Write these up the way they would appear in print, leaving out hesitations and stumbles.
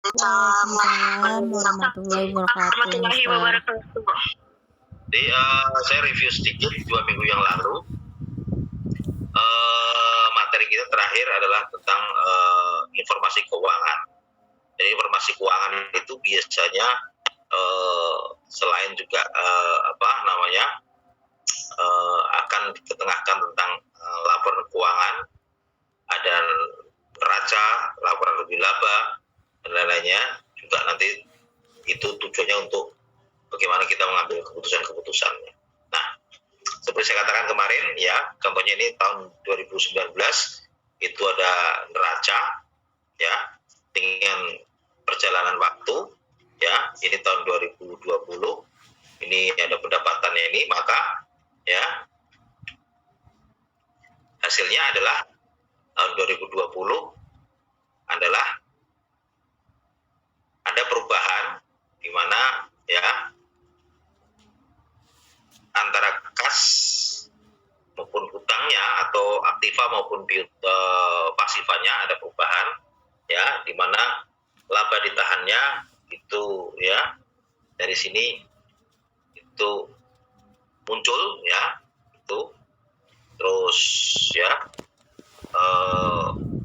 Waalaikumsalam warahmatullahi wabarakatuh, Mister. Jadi saya review sedikit 2 minggu yang lalu. Materi kita terakhir adalah tentang informasi keuangan. Jadi informasi keuangan itu biasanya selain juga akan diketengahkan tentang laporan keuangan, ada neraca, laporan rugi laba, dan lain-lainnya. Juga nanti itu tujuannya untuk bagaimana kita mengambil keputusan-keputusannya. Nah, seperti saya katakan kemarin ya, contohnya ini tahun 2019 itu ada neraca ya dengan perjalanan waktu ya, ini tahun 2020 ini ada pendapatannya ini, maka ya hasilnya adalah tahun 2020 adalah ada perubahan di mana ya antara kas maupun hutangnya atau aktiva maupun pasifanya ada perubahan ya, di mana laba ditahannya itu ya dari sini itu muncul ya, itu terus ya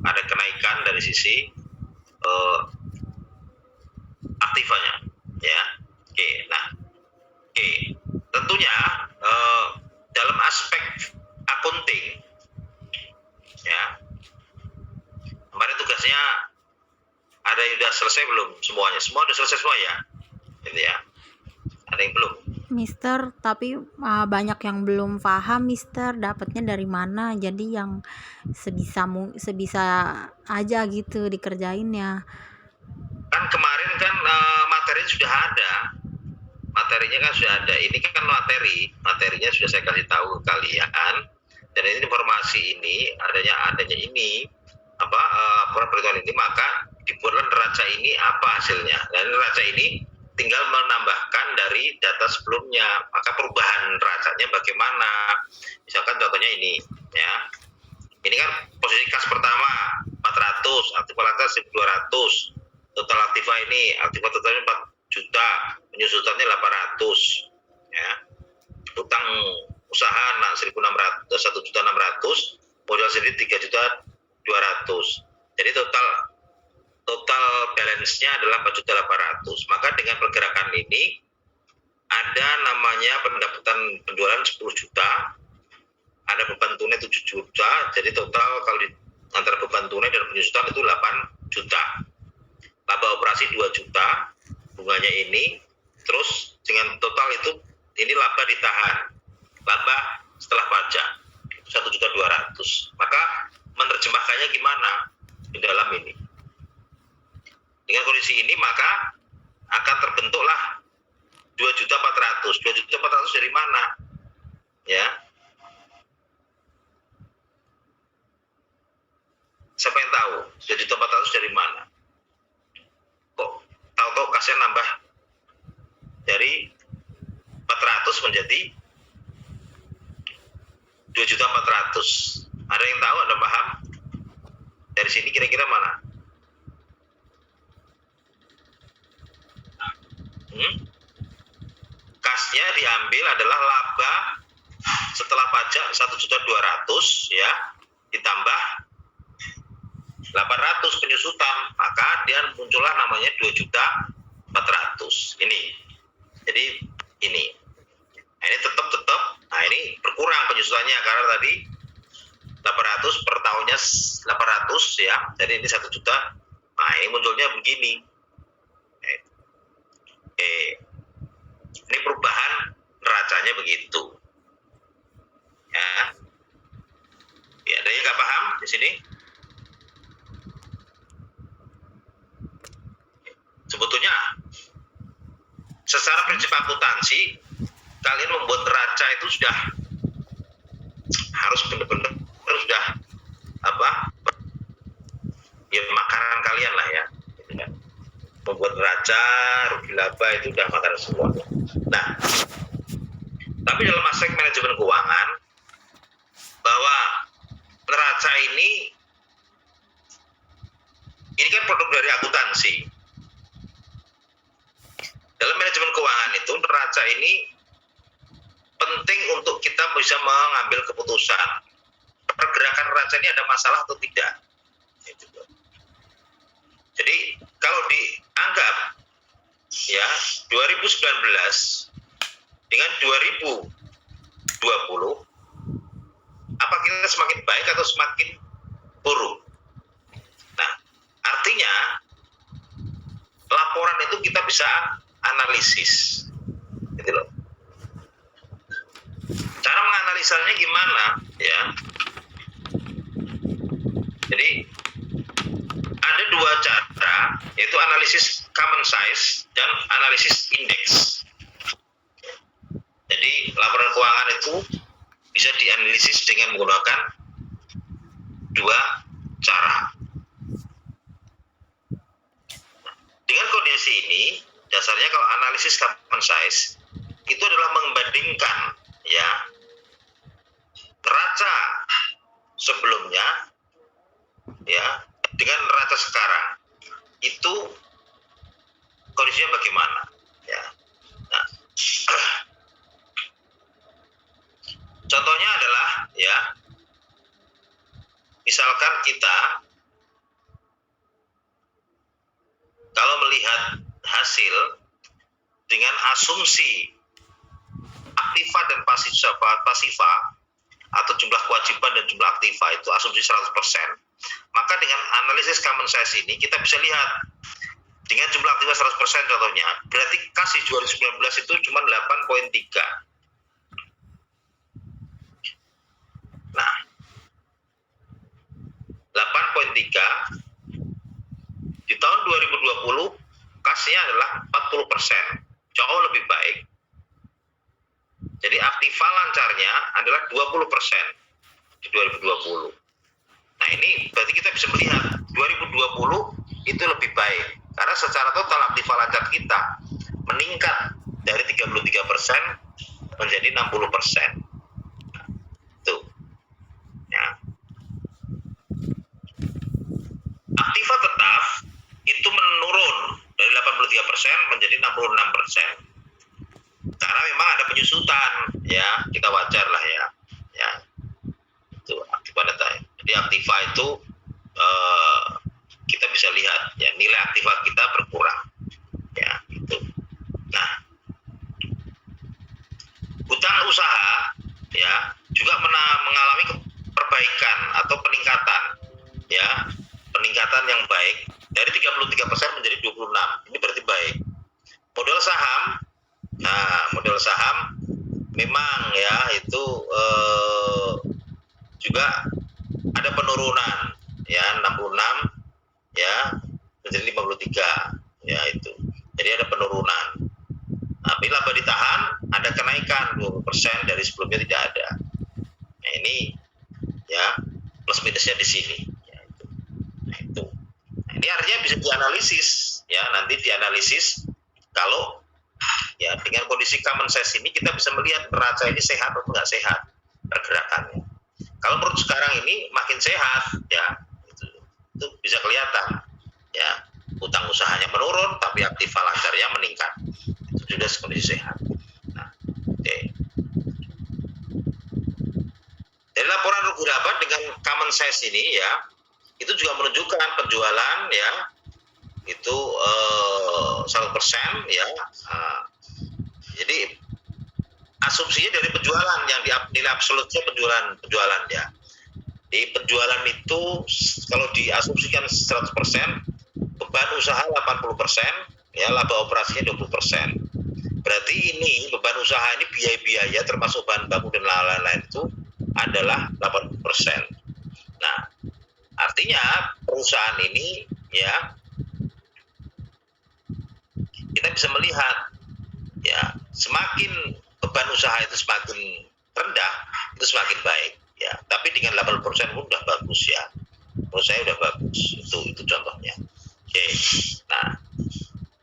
ada kenaikan dari sisi aktivanya ya. Oke, tentunya dalam aspek accounting ya, kemarin tugasnya ada yang sudah selesai belum semuanya? Semua sudah selesai semua ya, gitu ya. Ada yang belum? Mister, tapi banyak yang belum paham, Mister, dapatnya dari mana. Jadi yang sebisa aja gitu dikerjainnya. Kan kemarin kan materinya sudah ada. Ini kan materinya sudah saya kasih tahu ke kalian. Dan ini informasi ini adanya ini laporan perhitungan ini, maka dibuatkan neraca ini apa hasilnya. Dan neraca ini tinggal menambahkan dari data sebelumnya, maka perubahan neracanya bagaimana. Misalkan contohnya ini ya, ini kan posisi kas pertama 400, aktiva lantas 1200, total aktiva ini aktiva totalnya 4 juta, penyusutannya 800 ya, utang usaha 1.600, 1.600, modal sendiri 3.200. Jadi total balance-nya adalah 4.800. Maka dengan pergerakan ini ada namanya pendapatan penjualan 10 juta, ada beban tunai 7 juta, jadi total kalau antara beban tunai dan penyusutan itu 8 juta. Laba operasi 2 juta, bunganya ini, terus dengan total itu ini laba ditahan, laba setelah pajak 1.200.000. Maka menerjemahkannya gimana di dalam ini? Dengan kondisi ini maka akan terbentuklah 2.400.000. 2.400.000 dari mana? Ya. Siapa yang tahu? 2.400.000 dari mana? Kok tahu-tahu kasnya nambah dari 400 menjadi 2.400.000. Ada yang tahu? Ada paham? Dari sini kira-kira mana? Kasnya diambil adalah laba setelah pajak 1.200.000 ya, ditambah 800 penyusutan, maka dia muncullah namanya 2.400.000 ini. Jadi ini. Nah, ini tetap. Nah, ini berkurang penyusutannya karena tadi 800 per tahunnya 800 ya. Jadi ini 1 juta. Nah, ini munculnya begini. Ini perubahan neracanya begitu. Ya. Ya, ada yang nggak paham di sini? Sebetulnya secara prinsip akuntansi kalian membuat neraca itu sudah harus benar-benar sudah ya makanan kalian lah ya. Membuat neraca, rugi laba itu udah makanan semua. Nah, tapi dalam aspek manajemen keuangan bahwa neraca ini kan produk dari akuntansi Dalam manajemen keuangan itu neraca ini penting untuk kita bisa mengambil keputusan. Pergerakan neraca ini ada masalah atau tidak. Jadi kalau dianggap ya 2019 dengan 2020, apa kita semakin baik atau semakin buruk? Nah, artinya laporan itu kita bisa analisis, gitu loh. Cara menganalisanya gimana? Ya, jadi ada dua cara, yaitu analisis common size dan analisis indeks. Jadi laporan keuangan itu bisa dianalisis dengan menggunakan dua cara. Dengan kondisi ini, dasarnya kalau analisis common size itu adalah membandingkan ya neraca sebelumnya ya dengan neraca sekarang. Itu kondisinya bagaimana ya. Nah, contohnya adalah ya, misalkan kita kalau melihat hasil dengan asumsi aktiva dan pasiva atau jumlah kewajiban dan jumlah aktiva itu asumsi 100%, maka dengan analisis common size ini kita bisa lihat dengan jumlah aktiva 100% contohnya, berarti kas di 2019 itu cuma 8,3. Nah, 8,3 di tahun 2020 kasnya adalah 40%, jauh lebih baik. Jadi aktiva lancarnya adalah 20% di 2020. Nah, ini berarti kita bisa melihat 2020 itu lebih baik karena secara total aktiva lancar kita meningkat dari 33% menjadi 60%. Tuh. Ya. Aktiva tetap itu menurun dari 83% menjadi 66%. Karena memang ada penyusutan, ya, kita wajar lah ya. Ya. Itu aktiva data. Jadi aktiva itu kita bisa lihat ya nilai aktiva kita berkurang. Ya, itu. Nah, hutang usaha ya juga mengalami perbaikan atau peningkatan ya, peningkatan yang baik dari 33% menjadi 26. Ini berarti baik. Modal saham, nah modal saham memang ya itu juga ada penurunan ya 66 ya menjadi 53 ya itu. Jadi ada penurunan. Tapi laba ditahan ada kenaikan 20% dari sebelumnya tidak ada. Nah, ini ya plus minusnya di sini. Ya, itu. Nah, itu. Nah, ini artinya bisa dianalisis ya, nanti dianalisis kalau ya dengan kondisi common size ini kita bisa melihat neraca ini sehat atau nggak sehat pergerakannya. Kalau menurut sekarang ini makin sehat ya, itu bisa kelihatan ya, utang usahanya menurun tapi aktiva lancarnya meningkat, itu sudah kondisi sehat. Nah, okay. Dari laporan rugi laba dengan common size ini ya, itu juga menunjukkan penjualan ya itu 100% ya. Jadi asumsinya dari penjualan yang nilai absolutnya penjualan ya. Di penjualan itu kalau diasumsikan 100%, beban usaha 80%, ya laba operasinya 20%. Berarti ini beban usaha ini biaya-biaya termasuk bahan baku dan lain-lain itu adalah 80%. Nah, artinya perusahaan ini ya kita bisa melihat ya semakin beban usaha itu semakin rendah itu semakin baik ya, tapi dengan 80% pun udah bagus ya, menurut saya udah bagus. Itu contohnya. Oke. Nah,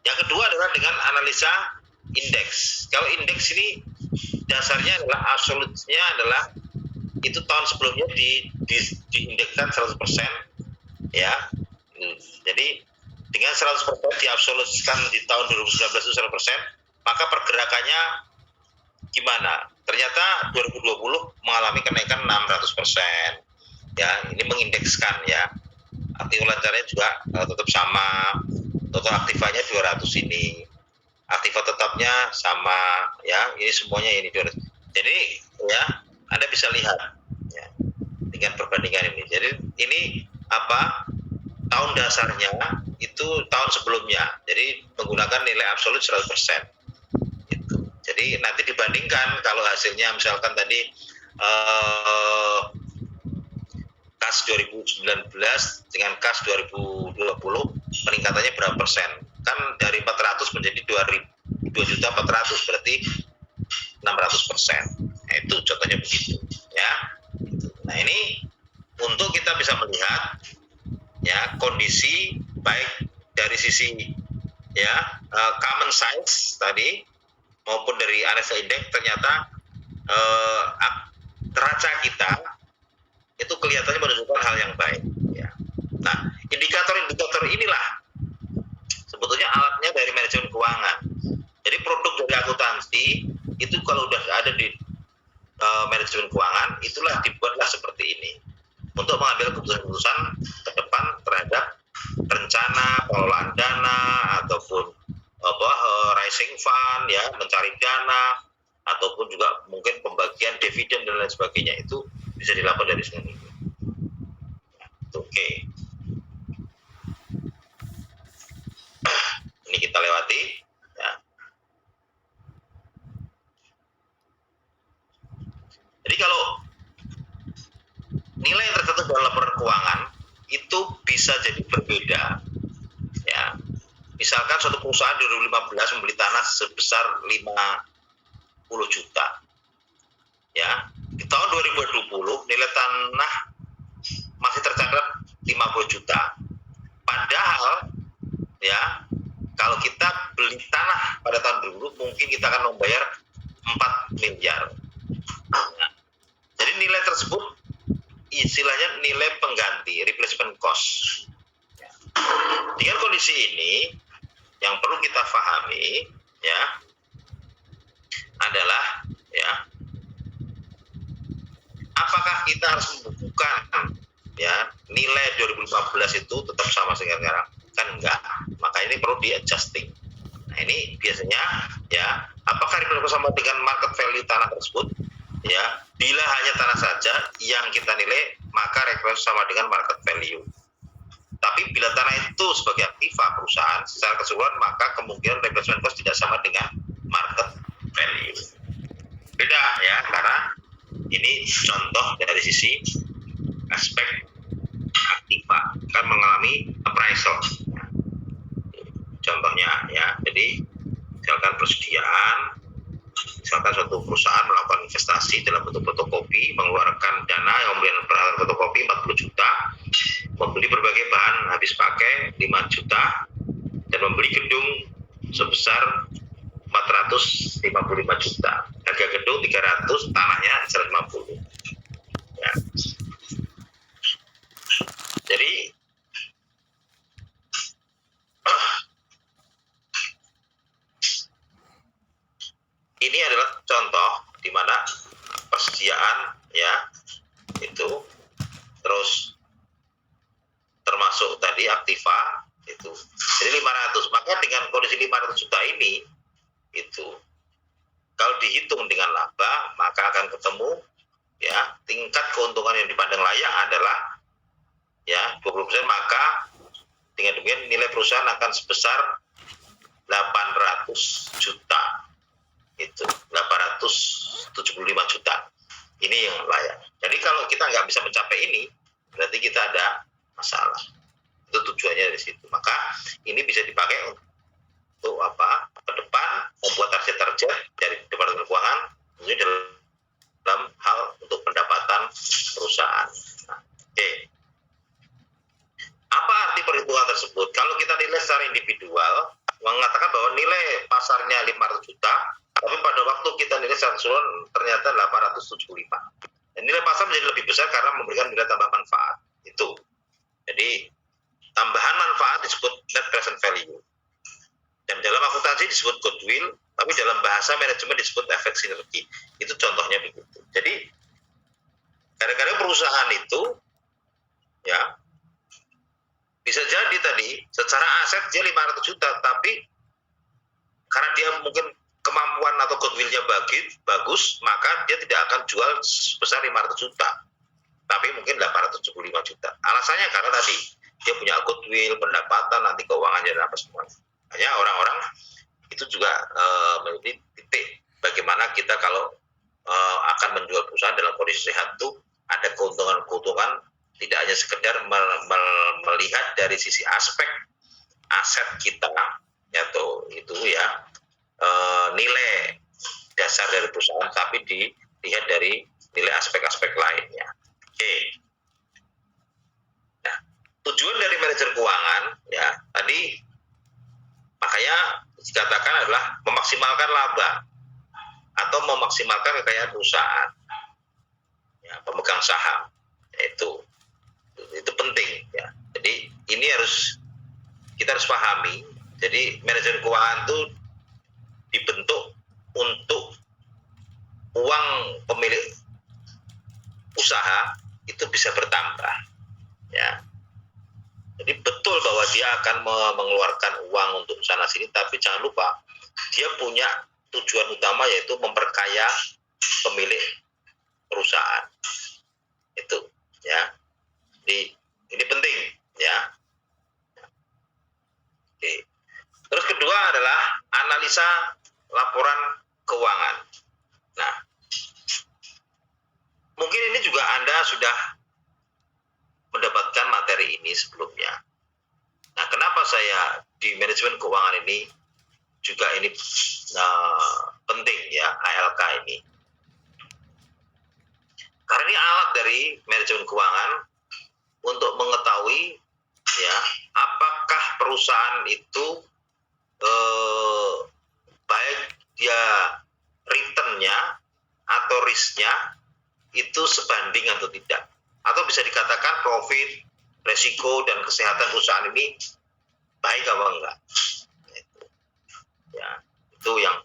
yang kedua adalah dengan analisa indeks. Kalau indeks ini dasarnya adalah absolutnya adalah itu tahun sebelumnya diindekskan 100% ya. Jadi dengan 100% diabsolutkan di tahun 2019 itu 100%, maka pergerakannya gimana? Ternyata 2020 mengalami kenaikan 600%. Ya, ini mengindekskan ya. Aktiva lancarnya juga tetap sama. Total aktivanya 200 ini. Aktiva tetapnya sama ya. Ini semuanya ini 200. Jadi ya, Anda bisa lihat ya, dengan perbandingan ini. Jadi ini apa? Tahun dasarnya itu tahun sebelumnya. Jadi menggunakan nilai absolut 100%. Gitu. Jadi nanti dibandingkan kalau hasilnya misalkan tadi kas 2019 dengan kas 2020 peningkatannya berapa persen? Kan dari 400 menjadi 2.400 berarti 600%. Nah, itu contohnya begitu ya. Nah, ini untuk kita bisa melihat ya kondisi baik dari sisi ya common size tadi maupun dari RSI Index ternyata neraca kita itu kelihatannya menunjukkan hal yang baik ya. Nah, indikator-indikator inilah sebetulnya alatnya dari manajemen keuangan. Jadi produk dari akuntansi itu kalau udah ada di manajemen keuangan itulah dibuatlah seperti ini untuk mengambil keputusan-keputusan ke depan terhadap rencana pengelolaan dana ataupun rising fund ya, mencari dana ataupun juga mungkin pembagian dividen dan lain sebagainya itu bisa dilakukan dari sini. Oke. Ini kita lewati ya. Jadi kalau nilai yang tercantum dalam laporan keuangan itu bisa jadi berbeda ya. Misalkan suatu perusahaan 2015 membeli tanah sebesar 50 juta ya. Di tahun 2020 nilai tanah masih tercatat 50 juta. Padahal ya kalau kita beli tanah pada tahun 2020 mungkin kita akan membayar 4 miliar. Nah, jadi nilai tersebut istilahnya nilai pengganti, replacement cost. Ya. Dengan kondisi ini yang perlu kita pahami ya adalah ya apakah kita harus membukukan ya nilai 2015 itu tetap sama sekarang? Kan enggak. Maka ini perlu di adjusting. Nah, ini biasanya ya apakah sama dengan market value tanah tersebut? Ya, bila hanya tanah saja yang kita nilai, maka referensi sama dengan market value. Tapi bila tanah itu sebagai aktiva perusahaan secara keseluruhan, maka kemungkinan replacement cost tidak sama dengan market value. Beda ya, karena ini contoh dari sisi aspek aktiva kan mengalami appraisal. Contohnya ya, jadi misalkan persediaan, misalkan suatu perusahaan melakukan investasi dalam bentuk fotokopi, mengeluarkan dana yang membeli peralatan fotokopi 40 juta, membeli berbagai bahan habis pakai 5 juta, dan membeli gedung sebesar 455 juta. Harga gedung 300, tanahnya 150. Ya. Jadi ini adalah contoh di mana persediaan ya itu terus termasuk tadi aktiva itu jadi 500. Maka dengan kondisi 500 juta ini itu kalau dihitung dengan laba maka akan ketemu ya tingkat keuntungan yang dipandang layak adalah ya 20%, maka dengan demikian nilai perusahaan akan sebesar 800 juta. Itu 875 juta. Ini yang layak. Jadi kalau kita nggak bisa mencapai ini, berarti kita ada masalah. Itu tujuannya dari situ. Maka ini bisa dipakai untuk apa? Ke depan membuat target-target dari Departemen Keuangan ini dalam hal untuk pendapatan perusahaan. Nah, oke. Apa arti perhitungan tersebut? Kalau kita nilai secara individual, mengatakan bahwa nilai pasarnya 500 juta, tapi pada waktu kita nilai secara keseluruhan ternyata 875. Dan nilai pasar menjadi lebih besar karena memberikan nilai tambah manfaat. Itu. Jadi tambahan manfaat disebut net present value. Dan dalam akuntansi disebut goodwill, tapi dalam bahasa manajemen disebut efek sinergi. Itu contohnya begitu. Jadi kadang-kadang perusahaan itu ya bisa jadi tadi secara aset dia 500 juta, tapi karena dia mungkin kemampuan atau goodwill-nya bagus, maka dia tidak akan jual sebesar 500 juta, tapi mungkin 875 juta. Alasannya karena tadi dia punya goodwill, pendapatan, nanti keuangannya dan apa semuanya. Hanya orang-orang itu juga menjadi titik bagaimana kita kalau akan menjual perusahaan dalam kondisi sehat itu ada keuntungan-keuntungan, tidak hanya sekedar melihat dari sisi aspek aset kita atau itu ya nilai dasar dari perusahaan, tapi dilihat dari nilai aspek-aspek lainnya. Oke. Nah, tujuan dari manajer keuangan ya tadi makanya dikatakan adalah memaksimalkan laba atau memaksimalkan kekayaan perusahaan. Ya, pemegang saham itu penting ya. Jadi ini kita harus pahami. Jadi manajemen keuangan itu dibentuk untuk uang pemilik usaha itu bisa bertambah ya. Jadi betul bahwa dia akan mengeluarkan uang untuk sana sini, tapi jangan lupa dia punya tujuan utama yaitu memperkaya pemilik perusahaan itu ya. Jadi ini penting ya. Oke. Terus kedua adalah analisa laporan keuangan. Nah, mungkin ini juga Anda sudah mendapatkan materi ini sebelumnya. Nah, kenapa saya di manajemen keuangan ini juga ini penting ya ALK ini? Karena ini alat dari manajemen keuangan untuk mengetahui ya apakah perusahaan itu baik dia return-nya atau risk-nya itu sebanding atau tidak. Atau bisa dikatakan profit, resiko, dan kesehatan perusahaan ini baik apa enggak. Ya, itu yang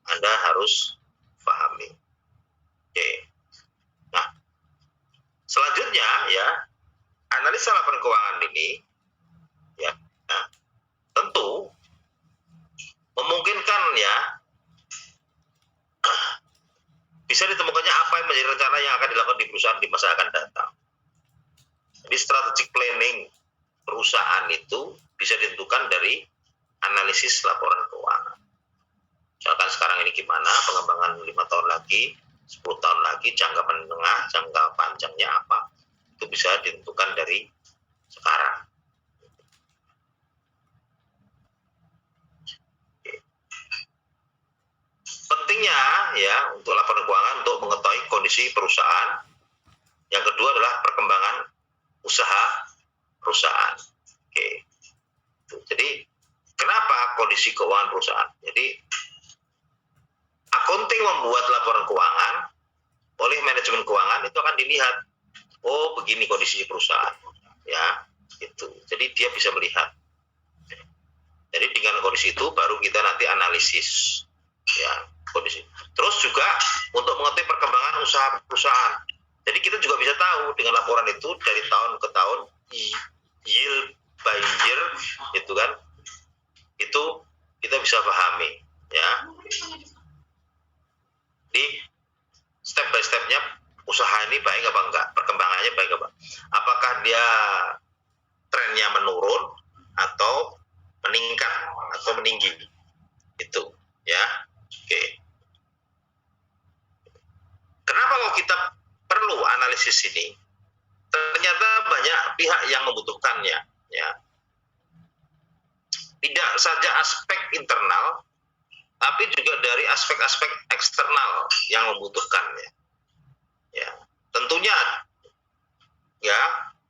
Anda harus pahami. Oke. Nah, selanjutnya ya, analisa laporan keuangan ini ya, tentu memungkinkan ya bisa ditemukannya apa yang menjadi rencana yang akan dilakukan di perusahaan di masa akan datang. Jadi strategic planning perusahaan itu bisa ditentukan dari analisis laporan keuangan. Misalkan sekarang ini gimana pengembangan 5 tahun lagi, 10 tahun lagi, jangka menengah, jangka panjangnya apa, itu bisa ditentukan dari sekarang. Pentingnya ya untuk laporan keuangan untuk mengetahui kondisi perusahaan. Yang kedua adalah perkembangan usaha perusahaan. Oke. Jadi kenapa kondisi keuangan perusahaan? Jadi accounting membuat laporan keuangan oleh manajemen keuangan itu akan dilihat, oh begini kondisi perusahaan, ya itu. Jadi dia bisa melihat. Jadi dengan kondisi itu baru kita nanti analisis, ya kondisi. Terus juga untuk mengetahui perkembangan usaha perusahaan. Jadi kita juga bisa tahu dengan laporan itu dari tahun ke tahun, year by year, itu kan, itu kita bisa pahami, ya. Di step by stepnya usaha ini baik apa enggak, perkembangannya baik apa, apakah dia trennya menurun atau meningkat atau meninggi, itu ya. Oke. Kenapa kalau kita perlu analisis ini? Ternyata banyak pihak yang membutuhkannya, ya. Tidak saja aspek internal, tapi juga dari aspek-aspek eksternal yang membutuhkannya. Ya, tentunya ya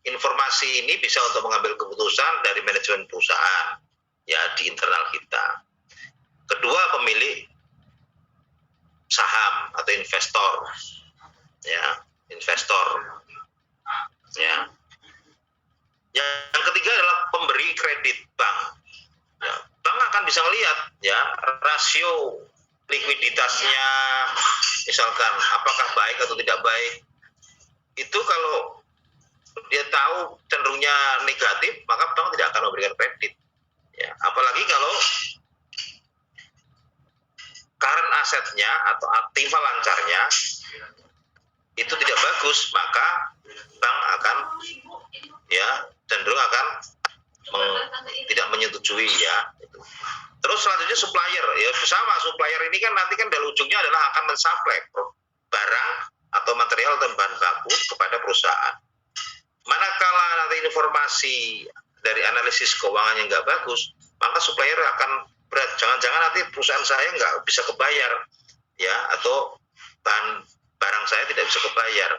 informasi ini bisa untuk mengambil keputusan dari manajemen perusahaan ya di internal kita. Kedua, pemilik saham atau investor, ya investor, ya. Yang ketiga adalah pemberi kredit bank. Ya, bank akan bisa melihat ya rasio likuiditasnya, misalkan apakah baik atau tidak baik. Itu kalau dia tahu cenderungnya negatif, maka bank tidak akan memberikan kredit. Ya, apalagi kalau current asetnya atau aktiva lancarnya itu tidak bagus, maka bank akan ya cenderung akan tidak menyetujui ya. Terus selanjutnya supplier ya, sama supplier ini kan nanti kan dari ujungnya adalah akan mensuplai barang atau material dan bahan baku kepada perusahaan. Manakala nanti informasi dari analisis keuangannya nggak bagus, maka supplier akan berat. Jangan-jangan nanti perusahaan saya nggak bisa kebayar ya, atau barang saya tidak bisa kebayar.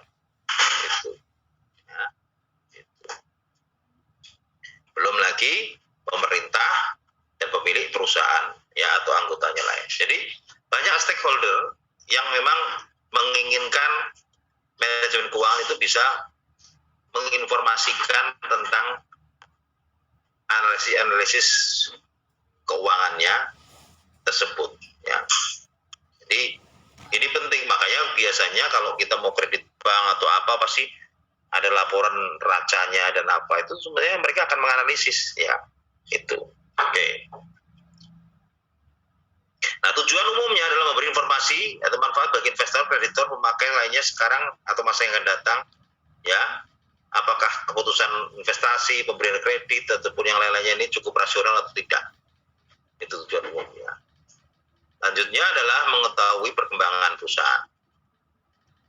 Gitu. Ya, gitu. Belum lagi pemerintah dan pemilik perusahaan ya atau anggotanya lain. Jadi banyak stakeholder yang memang menginginkan manajemen keuangan itu bisa menginformasikan tentang analisis keuangannya tersebut ya. Jadi ini penting, makanya biasanya kalau kita mau kredit bank atau apa pasti ada laporan racanya dan apa, itu sebenarnya mereka akan menganalisis ya itu. Oke. Nah, tujuan umumnya adalah memberi informasi atau manfaat bagi investor, kreditor, pemakai lainnya sekarang atau masa yang akan datang ya. Apakah keputusan investasi, pemberian kredit ataupun yang lain-lainnya ini cukup rasional atau tidak. Itu tujuan umumnya. Lanjutnya adalah mengetahui perkembangan perusahaan,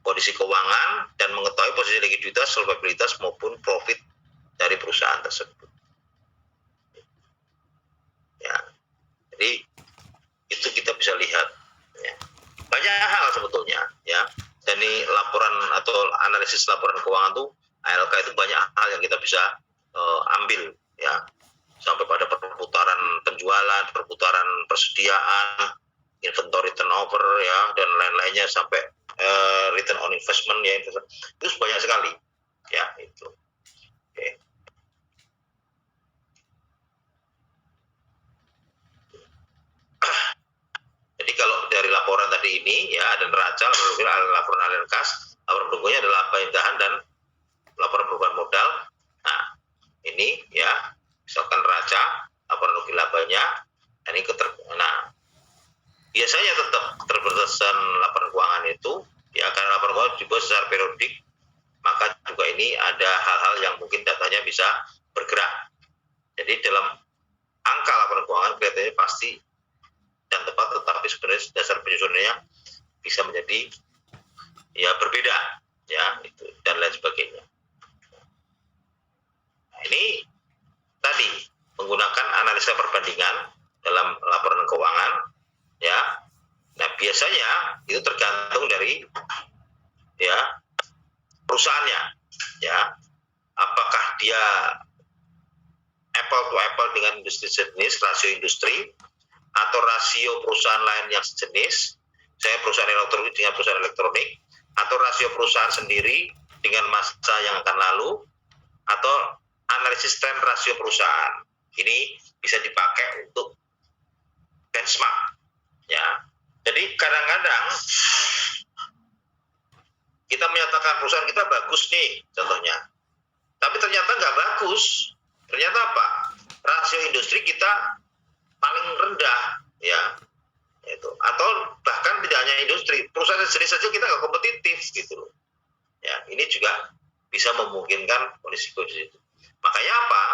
kondisi keuangan, dan mengetahui posisi likuiditas, solvabilitas maupun profit dari perusahaan tersebut. Ya, jadi itu kita bisa lihat. Ya. Banyak hal sebetulnya, ya. Dan ini laporan atau analisis laporan keuangan tuh ALK itu banyak hal yang kita bisa ambil, ya. Sampai pada perputaran penjualan, perputaran persediaan, inventory turnover ya, dan lain-lainnya sampai return on investment ya, itu banyak sekali ya itu. Oke. Jadi kalau dari laporan tadi ini ya ada neraca, laporan aliran kas, laporan berikutnya adalah pemerintahan dan laporan perubahan modal. Nah ini ya misalkan neraca, laporan rugi labanya, ini nah biasanya tetap keterbatasan laporan keuangan itu ya, karena laporan keuangan dibuat secara periodik, maka juga ini ada hal-hal yang mungkin datanya bisa bergerak. Jadi dalam angka laporan keuangan kelihatannya pasti dan tepat, tetapi sebenarnya dasar penyusunannya bisa menjadi ya berbeda ya itu dan lain sebagainya. Nah, ini tadi menggunakan analisa perbandingan dalam laporan keuangan ya. Nah biasanya itu tergantung dari ya perusahaannya ya, apakah dia apple to apple dengan industri sejenis, rasio industri, atau rasio perusahaan lain yang sejenis, saya perusahaan elektronik dengan perusahaan elektronik, atau rasio perusahaan sendiri dengan masa yang akan lalu, atau analisis tren rasio perusahaan. Ini bisa dipakai untuk benchmark ya. Jadi kadang-kadang kita menyatakan perusahaan kita bagus nih contohnya, tapi ternyata nggak bagus. Ternyata apa? Rasio industri kita paling rendah ya itu, atau bahkan tidak hanya industri, perusahaan jenis saja kita nggak kompetitif gitu loh ya. Ini juga bisa memungkinkan kondisi itu. Makanya apa?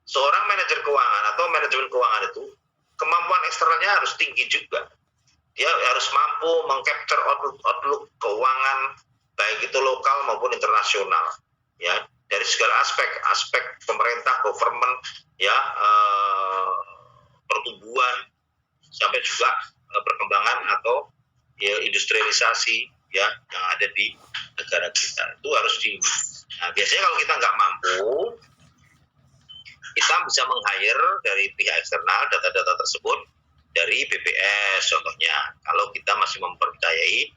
Seorang manajer keuangan atau manajemen keuangan itu kemampuan eksternalnya harus tinggi juga. Dia harus mampu mengcapture outlook keuangan baik itu lokal maupun internasional ya, dari segala aspek pemerintah, government ya, pertumbuhan sampai juga perkembangan atau ya, industrialisasi ya yang ada di negara kita. Itu harus nah, biasanya kalau kita nggak mampu, kita bisa meng-hire dari pihak eksternal data-data tersebut dari BPS contohnya, kalau kita masih mempercayai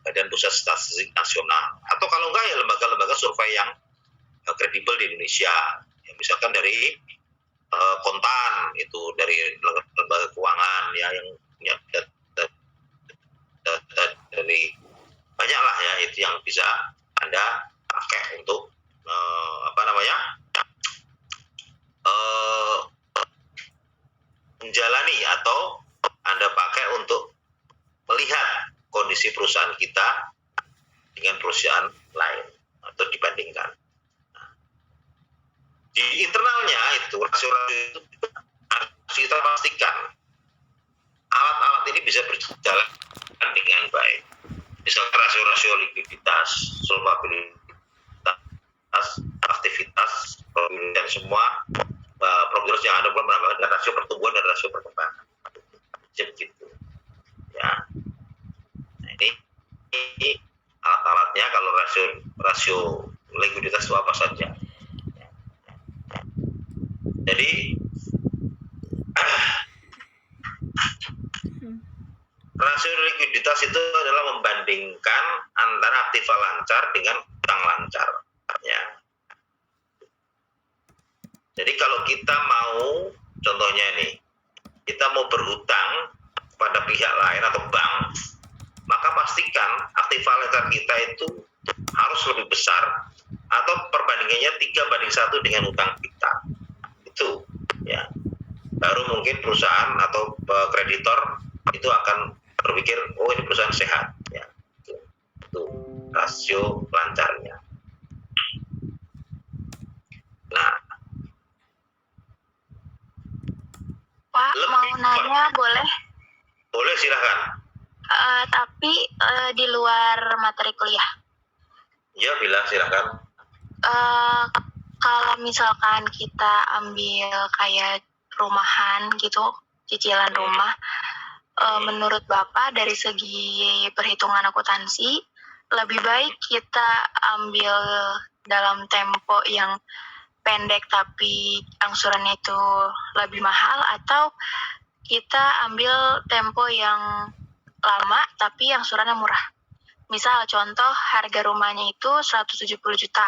Badan Pusat Statistik Nasional, atau kalau enggak ya lembaga-lembaga survei yang kredibel di Indonesia misalkan dari kontan itu dari lembaga keuangan ya yang punya data dari banyak lah ya, itu yang bisa Anda pakai untuk menjalani atau Anda pakai untuk melihat kondisi perusahaan kita dengan perusahaan lain atau dibandingkan. Di internalnya itu rasio-rasio itu harus kita pastikan alat-alat ini bisa berjalan dengan baik. Misalnya rasio-rasio likuiditas, solvabilitas, aktivitas, dan semua progres yang ada belum menambahkan dengan rasio pertumbuhan dan rasio perkembangan. Begitu. Ya. Nah, ini alat-alatnya kalau rasio likuiditas itu apa saja. Jadi rasio likuiditas itu adalah membandingkan antara aktiva lancar dengan utang lancar. Ya. Jadi kalau kita mau, contohnya nih, kita mau berhutang kepada pihak lain atau bank, maka pastikan aktiva lancar kita itu harus lebih besar atau perbandingannya 3:1 dengan utang kita. Itu ya. Baru mungkin perusahaan atau kreditor itu akan berpikir, oh ini perusahaan sehat ya. Itu rasio lancarnya. Nah, Pak, mau nanya boleh? Boleh, silahkan. Tapi di luar materi kuliah. Ya, silahkan. Kalau misalkan kita ambil kayak rumahan gitu, cicilan rumah, menurut Bapak dari segi perhitungan akuntansi, lebih baik kita ambil dalam tempo yang pendek tapi angsurannya itu lebih mahal, atau kita ambil tempo yang lama tapi angsurannya murah. Misal contoh harga rumahnya itu 170 juta.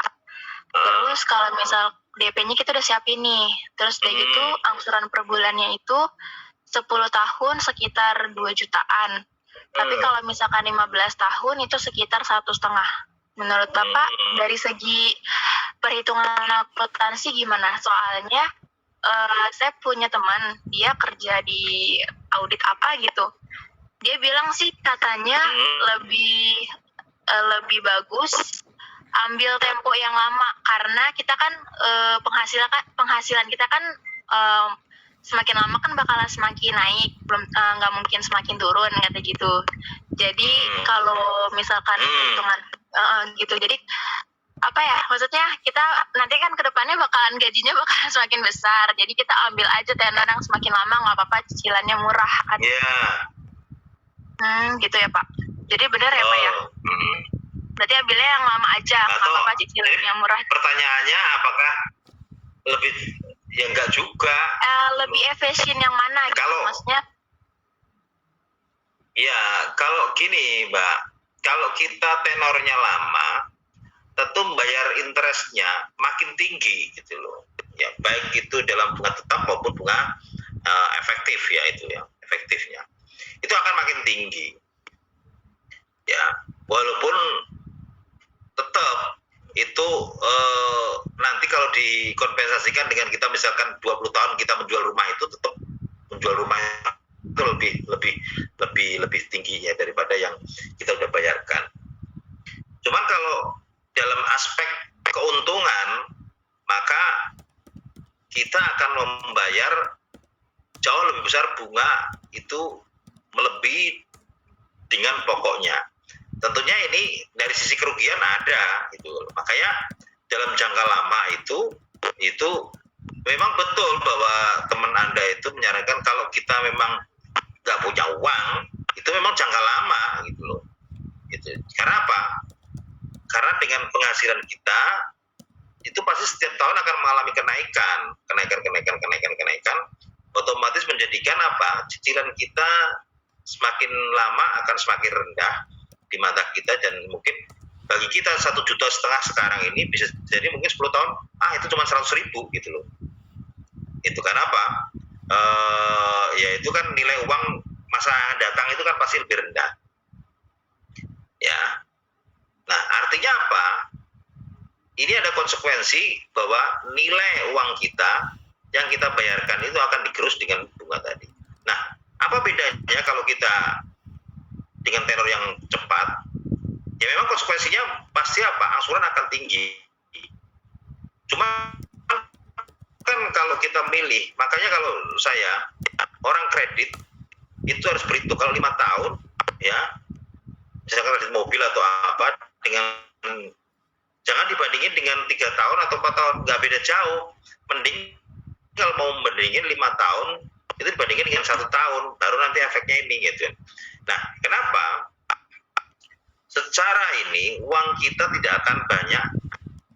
Terus kalau misal DP-nya kita udah siapin nih. Terus udah gitu angsuran per bulannya itu 10 tahun sekitar 2 jutaan. Tapi kalau misalkan 15 tahun itu sekitar 1,5. Menurut Bapak dari segi perhitungan akuntansi gimana? Soalnya saya punya teman, dia kerja di audit apa gitu. Dia bilang sih katanya lebih bagus ambil tempo yang lama, karena kita kan penghasilan kita kan semakin lama kan bakalan semakin naik, belum nggak mungkin semakin turun kata gitu. Jadi kalau misalkan hitungan gitu, jadi apa ya, maksudnya kita nanti kan kedepannya bakalan gajinya bakalan semakin besar, jadi kita ambil aja tenor yang semakin lama, nggak apa-apa cicilannya murah kan. Gitu ya Pak, jadi benar ya Pak ya, berarti ambilnya yang lama aja, nggak apa-apa cicilannya murah. Pertanyaannya apakah lebih, ya enggak juga, lebih efisien yang mana gitu kalau, maksudnya? Ya kalau gini Mbak, kalau kita tenornya lama tentu membayar interestnya makin tinggi gitu loh ya, baik itu dalam bunga tetap maupun bunga efektif ya, itu ya efektifnya itu akan makin tinggi ya, walaupun tetap itu nanti kalau dikompensasikan dengan kita misalkan 20 tahun kita menjual rumah, itu tetap menjual rumah itu lebih tinggi ya daripada yang kita udah bayarkan. Cuman kalau dalam aspek keuntungan, maka kita akan membayar jauh lebih besar bunga itu melebihi dengan pokoknya. Tentunya ini dari sisi kerugian ada gitu. Makanya dalam jangka lama itu memang betul bahwa teman Anda itu menyarankan kalau kita memang nggak punya uang, itu memang jangka lama gitu loh. Gitu. Karena apa? Karena dengan penghasilan kita itu pasti setiap tahun akan mengalami kenaikan, otomatis menjadikan apa? Cicilan kita semakin lama akan semakin rendah di mata kita, dan mungkin bagi kita 1,5 juta sekarang ini bisa jadi mungkin 10 tahun itu cuma 100.000 gitu loh. Itu kan apa? Ya itu kan nilai uang masa datang itu kan pasti lebih rendah. Ya. Nah, artinya apa? Ini ada konsekuensi bahwa nilai uang kita yang kita bayarkan itu akan digerus dengan bunga tadi. Nah, apa bedanya kalau kita dengan tenor yang cepat? Ya memang konsekuensinya pasti apa? Angsuran akan tinggi. Cuma kan kalau kita milih, makanya kalau saya orang kredit itu harus berhitung kalau 5 tahun ya, misalkan kredit mobil atau apa, dengan jangan dibandingin dengan 3 tahun atau 4 tahun, nggak beda jauh. Mending kalau mau bandingin 5 tahun itu dibandingin dengan 1 tahun, baru nanti efeknya ini gitu. Nah, kenapa? Secara ini uang kita tidak akan banyak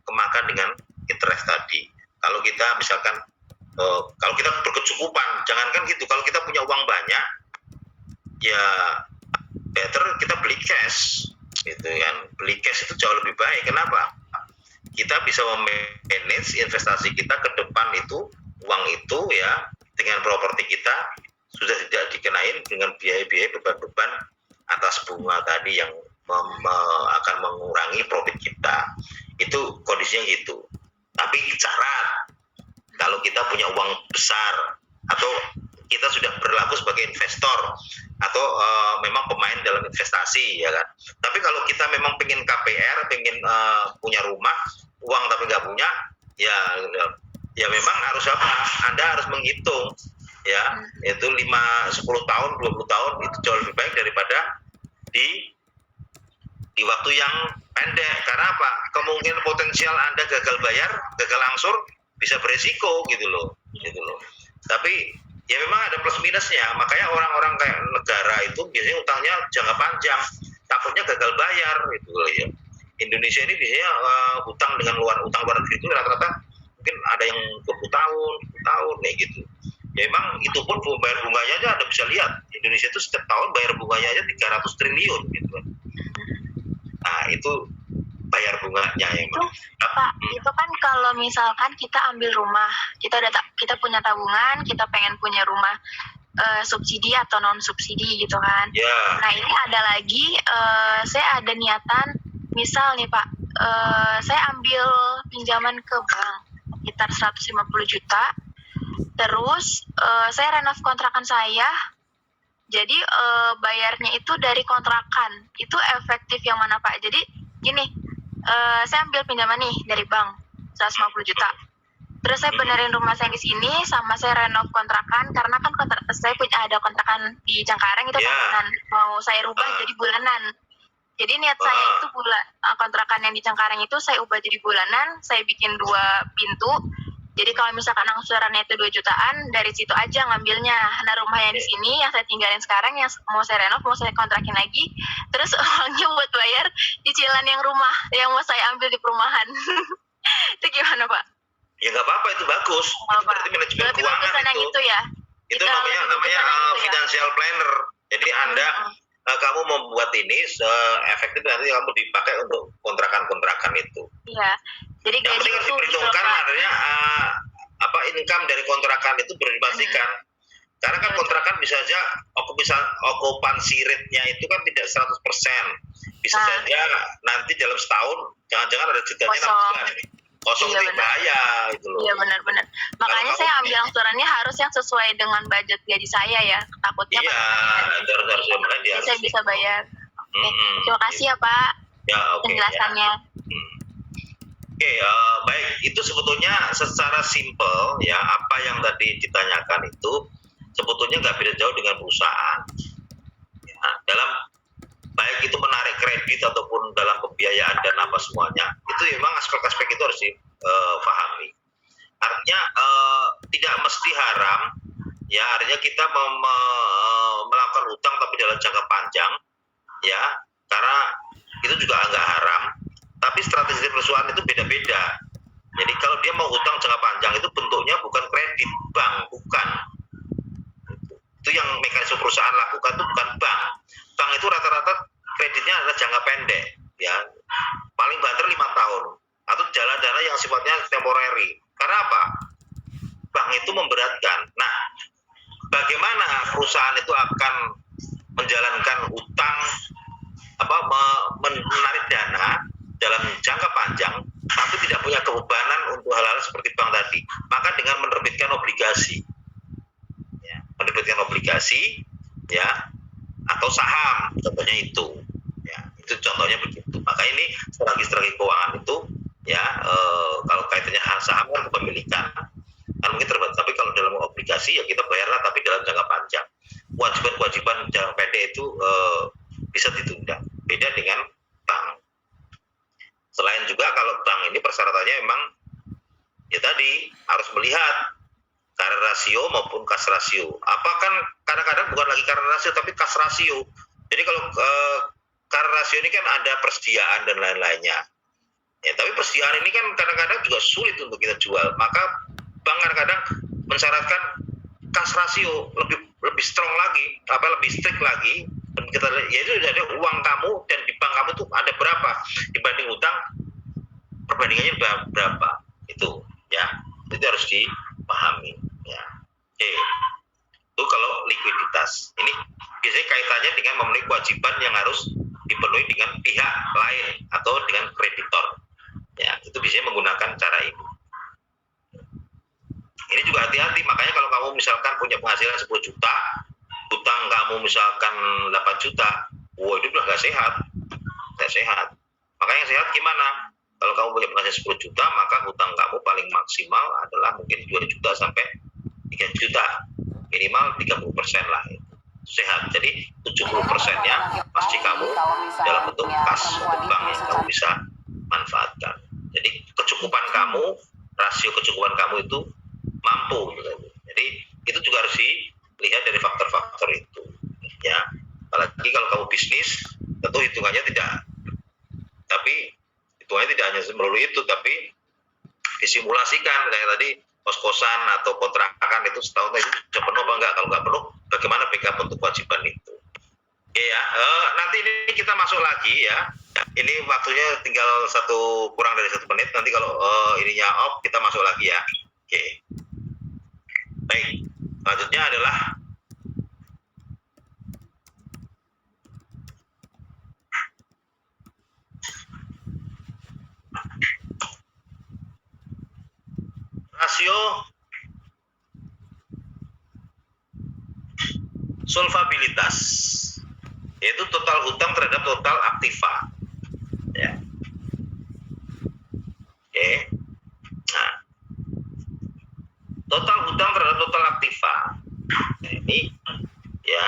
kemakan dengan interest tadi. Kalau kita misalkan kalau kita berkecukupan, jangankan gitu, kalau kita punya uang banyak, ya better kita beli cash, gitu kan. Beli cash itu jauh lebih baik. Kenapa? Kita bisa memanage investasi kita ke depan itu, uang itu ya, dengan properti kita sudah tidak dikenain dengan biaya-biaya beban-beban atas bunga tadi yang akan mengurangi profit kita. Itu kondisinya gitu. Tapi syarat kalau kita punya uang besar atau kita sudah berlaku sebagai investor atau memang pemain dalam investasi ya kan. Tapi kalau kita memang pengen KPR, pengen punya rumah, uang tapi nggak punya, ya memang harus apa? Anda harus menghitung ya, itu 10 tahun, 20 tahun itu jauh lebih baik daripada di waktu yang pendek. Karena apa? Kemungkinan potensial Anda gagal bayar, gagal angsur bisa beresiko gitu loh. Tapi ya memang ada plus minusnya. Makanya orang-orang kayak negara itu biasanya utangnya jangka panjang, takutnya gagal bayar gitu loh ya. Indonesia ini biasanya utang utang luar negeri itu rata-rata mungkin ada yang 20 tahun kayak gitu. Ya memang itu pun bayar bunganya aja Anda bisa lihat. Indonesia itu setiap tahun bayar bunganya aja 300 triliun gitu kan. Nah, itu bayar bunganya yang Pak, itu kan kalau misalkan kita ambil rumah, kita punya tabungan, kita pengen punya rumah subsidi atau non subsidi gitu kan. Yeah. Nah, ini ada lagi saya ada niatan, misal nih Pak, saya ambil pinjaman ke bank sekitar 150 juta. Terus saya renov kontrakan saya. Jadi bayarnya itu dari kontrakan. Itu efektif yang mana Pak? Jadi gini, saya ambil pinjaman nih dari bank 150 juta. Terus saya benerin rumah saya di sini, sama saya renov kontrakan karena kan saya punya ada kontrakan di Cengkareng itu tahunan. Mau saya rubah jadi bulanan. Jadi niat saya itu kontrakan yang di Cengkareng itu saya ubah jadi bulanan, saya bikin 2 pintu. Jadi kalau misalkan angsurannya itu 2 jutaan, dari situ aja ngambilnya. Nah, rumah yang di sini yang saya tinggalin sekarang, yang mau saya renov, mau saya kontrakin lagi, terus uangnya buat bayar cicilan yang rumah yang mau saya ambil di perumahan. Itu gimana Pak? Ya nggak apa-apa, itu bagus. Itu berarti manajemen keuangan itu ya. Itu namanya financial planner. Jadi Anda kamu membuat ini efektif nanti kamu dipakai untuk kontrakan-kontrakan itu. Iya. Jadi yang penting harus diperhitungkan adanya income dari kontrakan itu perlu dipastikan. Karena kan kontrakan bisa saja okupansi rate-nya itu kan tidak 100%. Bisa saja nanti dalam setahun jangan-jangan ada jedanya 6 bulan. Kosong itu bahaya gitu loh. Iya benar-benar. Makanya saya ambil angsurannya harus yang sesuai dengan budget gaji saya ya. Takutnya harus saya bisa bayar. Terima kasih ya Pak. Ya, penjelasannya. Baik, itu sebetulnya secara simpel ya, apa yang tadi ditanyakan itu sebetulnya nggak beda jauh dengan perusahaan. Ya, dalam baik itu menarik kredit ataupun dalam pembiayaan dan apa semuanya, itu memang aspek-aspek itu harus dipahami. Artinya tidak mesti haram, ya artinya kita melakukan utang tapi dalam jangka panjang, ya karena itu juga agak haram. Tapi strategi perusahaan itu beda-beda. Jadi kalau dia mau hutang jangka panjang itu bentuknya bukan kredit bank, bukan. Itu yang mekanisme perusahaan lakukan itu bukan bank. Bank itu rata-rata kreditnya adalah jangka pendek, ya paling banter 5 tahun, atau dana yang sifatnya temporary. Karena apa? Bank itu memberatkan. Nah, bagaimana perusahaan itu akan menjalankan utang, menarik dana dalam jangka panjang, tapi tidak punya kebebanan untuk hal-hal seperti bank tadi? Maka dengan menerbitkan obligasi, ya, atau saham, contohnya itu, ya, itu contohnya begitu. Maka ini strategi keuangan itu, ya, kalau kaitannya saham kan kepemilikan, kan mungkin terbatas. Tapi kalau dalam obligasi ya kita bayarlah, tapi dalam jangka panjang. Kewajiban jangka pendek itu bisa ditunda. Beda dengan bank. Selain juga kalau bank ini persyaratannya memang ya tadi harus melihat current ratio maupun cash ratio. Apa kan kadang-kadang bukan lagi current ratio tapi cash ratio. Jadi kalau current ratio ini kan ada persediaan dan lain-lainnya. Ya, tapi persediaan ini kan kadang-kadang juga sulit untuk kita jual. Maka bank kadang-kadang mensyaratkan cash ratio lebih strong lagi, lebih strict lagi. Dan kita yaitu ada uang kamu dan di bank kamu tuh ada berapa dibanding utang, perbandingannya berapa itu, ya, itu harus dipahami, ya. Oke, itu kalau likuiditas ini biasanya kaitannya dengan memenuhi kewajiban yang harus dipenuhi dengan pihak lain atau dengan kreditor, ya, itu biasanya menggunakan cara ini. Ini juga hati-hati, makanya kalau kamu misalkan punya penghasilan 10 juta, utang kamu misalkan 8 juta, itu udah gak sehat. Makanya yang sehat gimana? Kalau kamu punya penghasilan 10 juta, maka hutang kamu paling maksimal adalah mungkin 2 juta sampai 3 juta. Minimal 30% lah. Sehat. Jadi 70%-nya pasti kamu dalam bentuk kas untuk bank yang kamu bisa manfaatkan. Jadi kecukupan kamu, rasio kecukupan kamu itu mampu. Jadi itu juga harus dilihat dari faktor-faktor itu, ya. Apalagi kalau kamu bisnis, tentu hitungannya tidak hanya melulu itu, tapi disimulasikan kayak tadi kos-kosan atau kontrakan itu setahun itu sudah penuh apa enggak? Kalau nggak penuh, bagaimana backup untuk kewajiban itu? Oke ya, nanti ini kita masuk lagi ya. Ini waktunya tinggal kurang dari 1 menit. Nanti kalau ininya off, kita masuk lagi ya. Oke. Baik, selanjutnya adalah rasio solvabilitas, yaitu total hutang terhadap total aktiva, ya. Oke. Nah, total hutang terhadap total aktiva, nah, ini ya.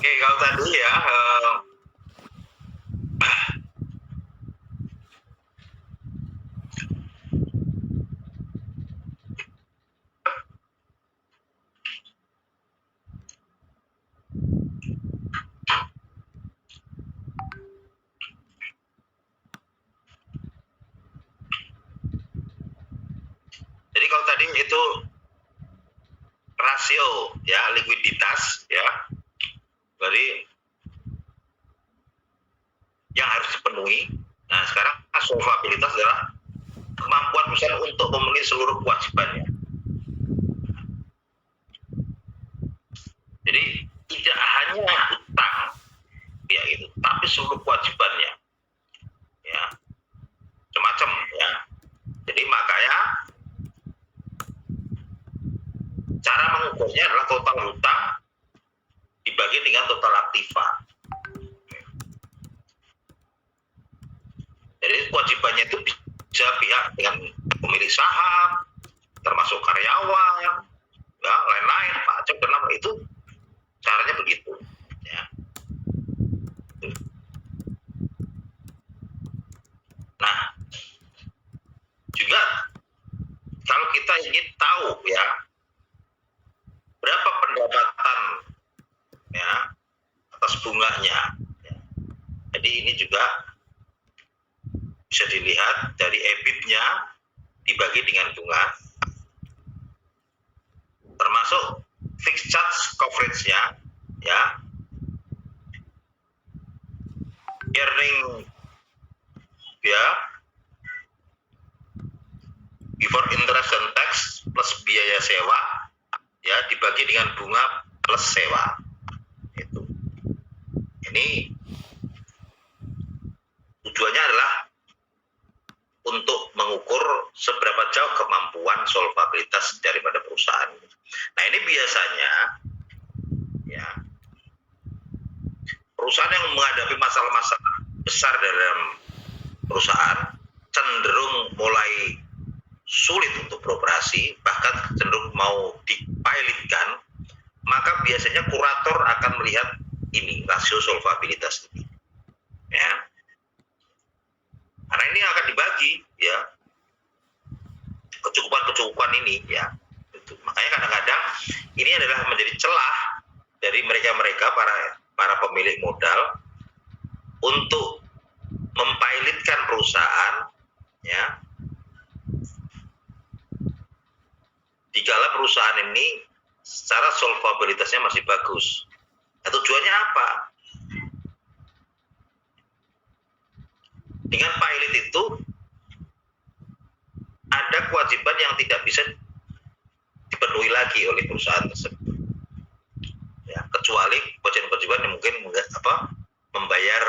Oke, kalau tadi ya jadi kalau tadi itu rasio ya likuiditas ya. Berarti yang harus dipenuhi. Nah, sekarang solvabilitas adalah kemampuan perusahaan untuk memenuhi seluruh kewajibannya. Jadi tidak hanya hutang, ya itu, tapi seluruh kewajibannya, ya, semacam, ya. Jadi makanya cara mengukurnya adalah total hutang dibagi dengan total aktiva. Jadi kewajibannya itu bisa pihak dengan pemilik saham, termasuk karyawan, ya, lain-lain, pajak dan lain itu caranya begitu. Ya. Nah, juga kalau kita ingin tahu ya berapa pendapatan ya atas bunganya, ya. Jadi ini juga bisa dilihat dari EBIT-nya dibagi dengan bunga, termasuk fixed charge coverage-nya, ya, earning ya before interest and tax plus biaya sewa, ya, dibagi dengan bunga plus sewa. Itu. Ini tujuannya adalah untuk mengukur seberapa jauh kemampuan solvabilitas daripada perusahaan. Nah, ini biasanya ya perusahaan yang menghadapi masalah-masalah besar dalam perusahaan cenderung mulai sulit untuk beroperasi, bahkan cenderung mau dipilotkan, maka biasanya kurator akan melihat ini rasio solvabilitas ini, ya. Karena ini akan dibagi, ya, kecukupan ini, ya. Itu. Makanya kadang-kadang ini adalah menjadi celah dari mereka para pemilik modal untuk mempilotkan perusahaan, ya, dikala perusahaan ini secara solvabilitasnya masih bagus. Nah, tujuannya apa? Dengan pilot itu ada kewajiban yang tidak bisa dipenuhi lagi oleh perusahaan tersebut, ya, kecuali kewajiban yang mungkin membayar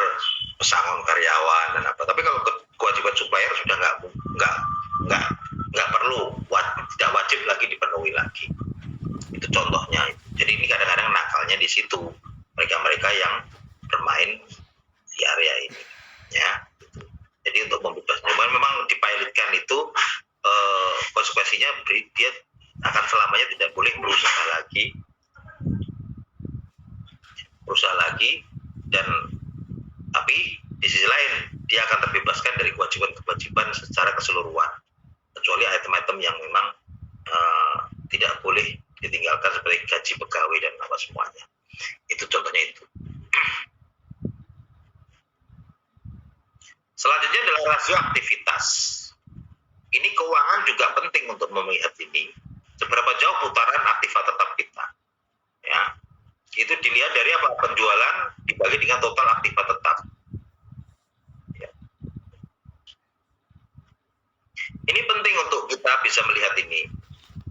pesangon karyawan dan apa. Tapi kalau kewajiban supplier sudah nggak perlu, tidak wajib lagi dipenuhi lagi. Itu contohnya. Jadi ini kadang-kadang nakalnya di situ, mereka yang bermain di area ini, ya. Jadi untuk membebaskan, memang dipilotkan itu konsekuensinya dia akan selamanya tidak boleh berusaha lagi, dan tapi di sisi lain dia akan terbebaskan dari kewajiban secara keseluruhan, kecuali item-item yang memang tidak boleh ditinggalkan seperti gaji pegawai dan apa semuanya. Itu contohnya itu. Selanjutnya adalah rasio aktivitas. Ini keuangan juga penting untuk melihat ini, seberapa jauh putaran aktiva tetap kita. Ya, itu dilihat dari apa? Penjualan dibagi dengan total aktiva tetap. Ya. Ini penting untuk kita bisa melihat ini.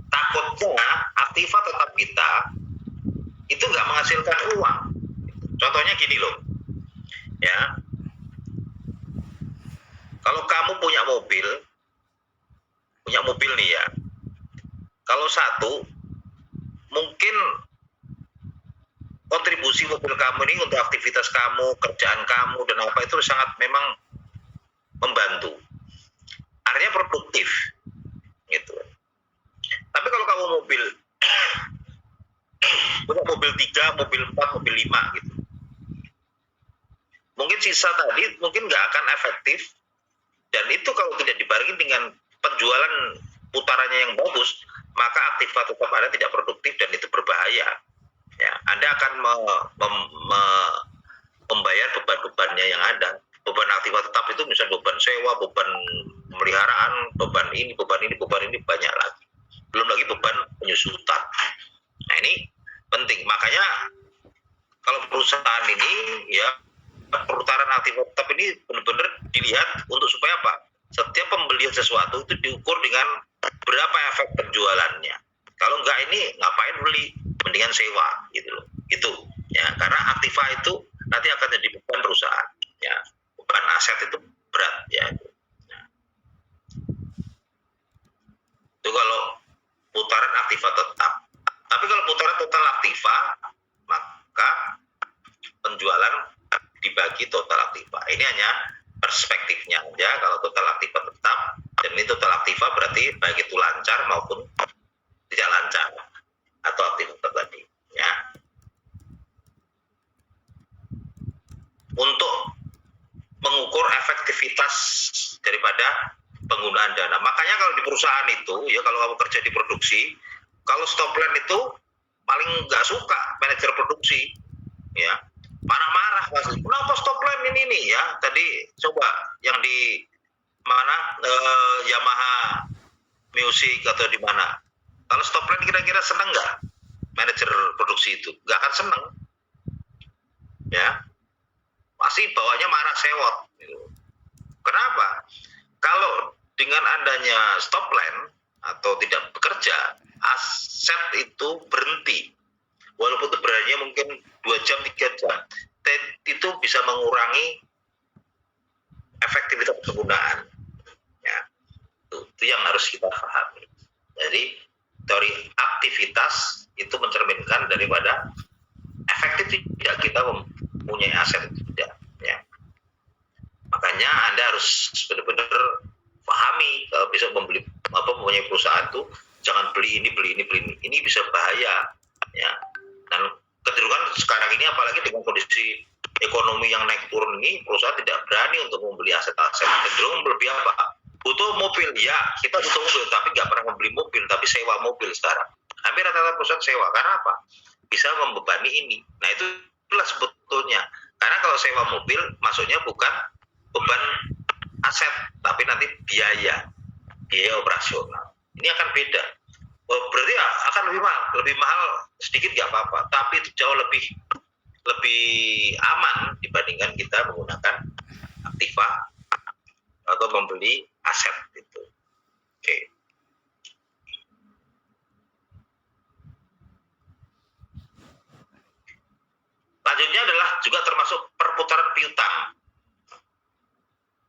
Takutnya aktiva tetap kita itu nggak menghasilkan uang. Contohnya gini loh, ya. Kalau kamu punya mobil nih ya, kalau satu, mungkin kontribusi mobil kamu ini untuk aktivitas kamu, kerjaan kamu, dan apa itu sangat memang membantu. Artinya produktif, gitu. Tapi kalau kamu punya mobil 3, mobil 4, mobil 5, gitu, mungkin sisa tadi mungkin nggak akan efektif. Dan itu kalau tidak dibarengi dengan penjualan putarannya yang bagus, maka aktiva tetap Anda tidak produktif dan itu berbahaya. Ya, Anda akan membayar beban-bebannya yang ada. Beban aktiva tetap itu misalnya beban sewa, beban pemeliharaan, beban ini banyak lagi. Belum lagi beban penyusutan. Nah, ini penting. Makanya kalau perusahaan ini ya perputaran aktiva tetap ini benar-benar dilihat untuk supaya apa? Setiap pembelian sesuatu itu diukur dengan berapa efek penjualannya. Kalau enggak ini ngapain beli? Mendingan sewa gitu loh. Itu ya, karena aktiva itu nanti akan jadi beban perusahaan. Ya, beban aset itu berat ya. Itu kalau putaran aktiva tetap. Tapi kalau putaran total aktiva, maka penjualan dibagi total aktiva. Ini hanya perspektifnya aja. Kalau total aktiva tetap, dan ini total aktiva berarti baik itu lancar maupun tidak lancar atau aktif tetap tadi. Ya. Untuk mengukur efektivitas daripada penggunaan dana. Makanya kalau di perusahaan itu, ya kalau kamu kerja di produksi, kalau stop plan itu paling nggak suka manajer produksi, ya marah-marah pasti. Kenapa stop plan ini ya? Tadi coba yang di mana Yamaha Music atau di mana? Kalau stop plan kira-kira seneng nggak manajer produksi itu? Nggak akan seneng, ya pasti bawahnya marah sewot. Gitu. Kenapa? Kalau dengan adanya stop plan atau tidak bekerja, aset itu berhenti. Walaupun itu berhentinya mungkin 2 jam, 3 jam, itu bisa mengurangi efektivitas penggunaan. Ya, itu yang harus kita pahami. Jadi teori aktivitas itu mencerminkan daripada efektif tidak kita mempunyai aset itu tidak. Ya. Makanya Anda harus benar-benar pahami kalau bisa mempunyai perusahaan itu jangan beli ini. Ini bisa bahaya. Ya. Dan kecenderungan sekarang ini apalagi dengan kondisi ekonomi yang naik turun ini, perusahaan tidak berani untuk membeli aset-aset. Cenderung lebih apa? Butuh mobil, ya kita butuh mobil, tapi nggak pernah membeli mobil, tapi sewa mobil sekarang. Hampir rata-rata perusahaan sewa, karena apa? Bisa membebani ini. Nah itulah sebetulnya. Karena kalau sewa mobil, maksudnya bukan beban aset, tapi nanti biaya operasional. Ini akan beda. Oh, berarti akan lebih mahal sedikit nggak apa-apa, tapi itu jauh lebih aman dibandingkan kita menggunakan aktiva atau membeli aset itu. Oke. Selanjutnya adalah juga termasuk perputaran piutang.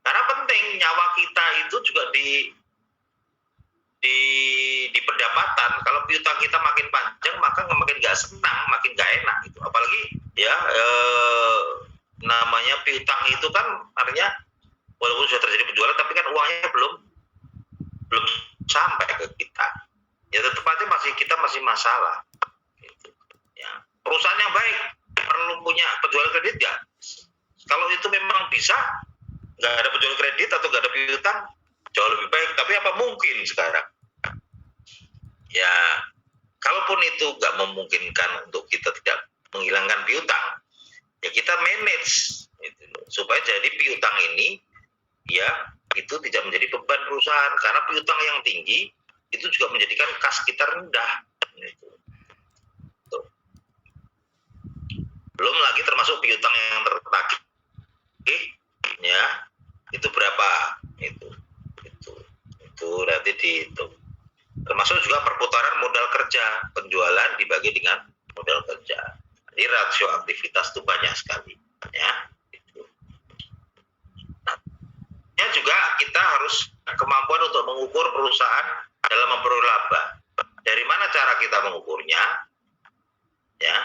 Karena penting nyawa kita itu juga di pendapatan. Kalau piutang kita makin panjang, maka makin nggak senang, makin nggak enak gitu. Apalagi ya namanya piutang itu kan artinya walaupun sudah terjadi penjualan, tapi kan uangnya belum sampai ke kita. Ya tetap aja kita masih masalah. Gitu. Ya. Perusahaan yang baik perlu punya penjual kredit nggak? Kalau itu memang bisa, nggak ada penjual kredit atau nggak ada piutang, jauh lebih baik. Tapi apa mungkin sekarang? Ya, kalaupun itu nggak memungkinkan untuk kita tidak menghilangkan piutang, ya kita manage gitu, supaya jadi piutang ini ya itu tidak menjadi beban perusahaan, karena piutang yang tinggi itu juga menjadikan kas kita rendah. Gitu. Tuh. Belum lagi termasuk piutang yang tertagih, ya itu berapa itu nanti dihitung. Termasuk juga perputaran modal kerja, penjualan dibagi dengan modal kerja. Jadi rasio aktivitas itu banyak sekali, ya. Nah, juga kita harus kemampuan untuk mengukur perusahaan dalam memperoleh laba. Dari mana cara kita mengukurnya? Ya.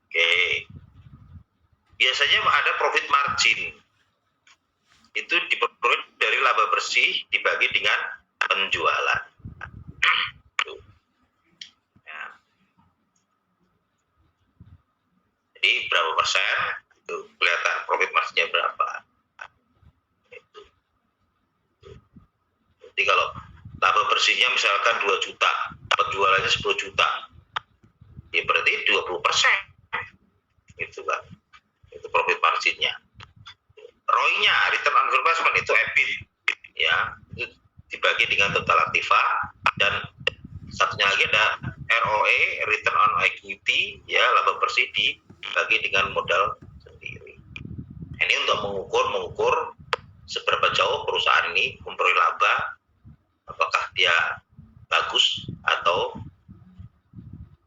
Oke. Biasanya ada profit margin. Itu diperoleh dari laba bersih dibagi dengan penjualan. Ya. Jadi berapa persen itu kelihatan profit marginnya berapa. Itu. Jadi kalau laba bersihnya misalkan 2 juta, penjualannya 10 juta, ya berarti 20%. Itu kan. Itu profit marginnya. ROI-nya, return on investment, itu EBIT, ya, itu dibagi dengan total aktiva, dan satunya lagi ada ROE, return on equity, ya, laba bersih dibagi dengan modal sendiri. Ini untuk mengukur seberapa jauh perusahaan ini memperoleh laba, apakah dia bagus atau